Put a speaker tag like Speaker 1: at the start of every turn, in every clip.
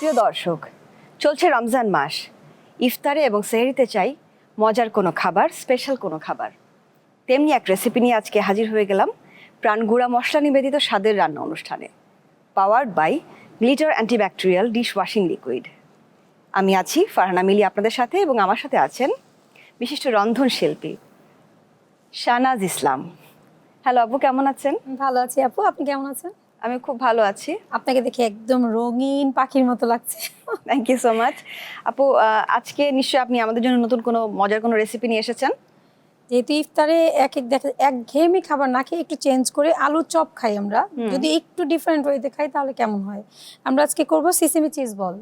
Speaker 1: প্রিয় দর্শক, চলছে রমজান মাস। ইফতারে এবং সেহরিতে চাই মজার কোনো খাবার, স্পেশাল কোনো খাবার। তেমনি এক রেসিপি নিয়ে আজকে হাজির হয়ে গেলাম প্রাণগুড়া মশলা নিবেদিত স্বাদের রান্না অনুষ্ঠানে, powered by Glitter antibacterial dish washing liquid. আমি আছি ফারহানা মিলি আপনাদের সাথে, এবং আমার সাথে আছেন বিশিষ্ট রন্ধন শিল্পী শাহনাজ ইসলাম। হ্যালো আপু, কেমন আছেন?
Speaker 2: ভালো আছি আপু, আপনি কেমন আছেন?
Speaker 1: আমি খুব ভালো আছি।
Speaker 2: আপনাকে দেখে একদম রঙিন পাখির মতো লাগছে।
Speaker 1: Thank you so much. আপু, আজকে নিশ্চয়ই আপনি আমাদের জন্য নতুন কোনো মজার কোনো রেসিপি নিয়ে এসেছেন।
Speaker 2: যেহেতু ইফতারে একঘেয়েমি খাবার না খেয়ে একটু চেঞ্জ করে আলুর চপ খাই আমরা, যদি একটু ডিফারেন্ট ওয়েতে খাই তাহলে কেমন হয়? আমরা আজকে করব সিসিমি চিজ বল।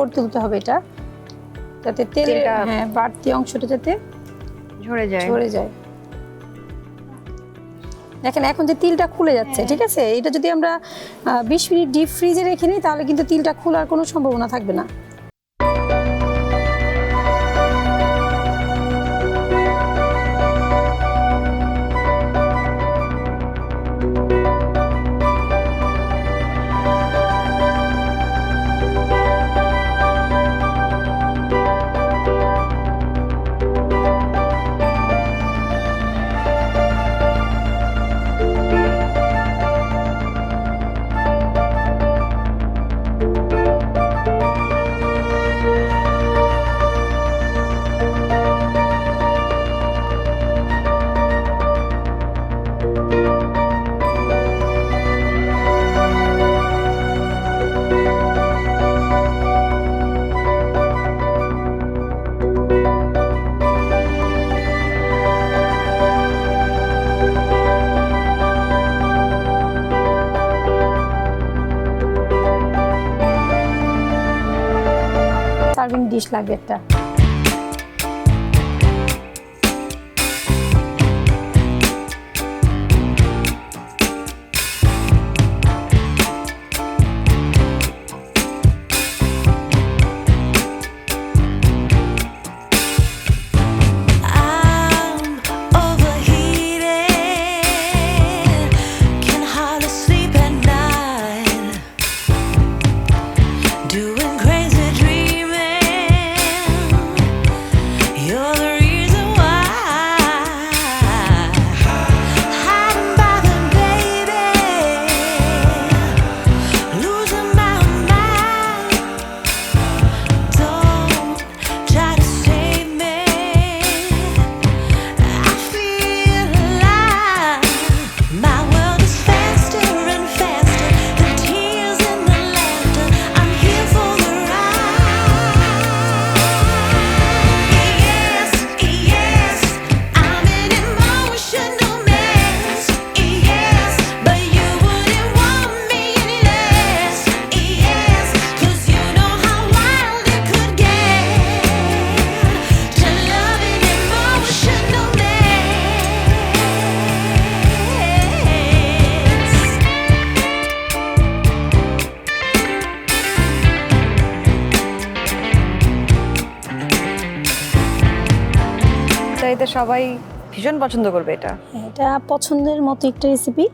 Speaker 2: উপর তুলতে হবে এটা, যাতে তেলটা হ্যাঁ বাড়তি অংশটা যাতে
Speaker 1: ঝরে যায়।
Speaker 2: দেখেন এখন যে তিলটা খুলে যাচ্ছে, ঠিক আছে? এটা যদি আমরা 20 মিনিট ডিপ ফ্রিজে রেখে নিই তাহলে কিন্তু তিলটা খোলার কোনো সম্ভাবনা থাকবে না। সার্ভিং ডিশ লাগবে একটা।
Speaker 1: এতে সবাই ভীষণ পছন্দ করবে এটা।
Speaker 2: এটা পছন্দের মতো একটা রেসিপি।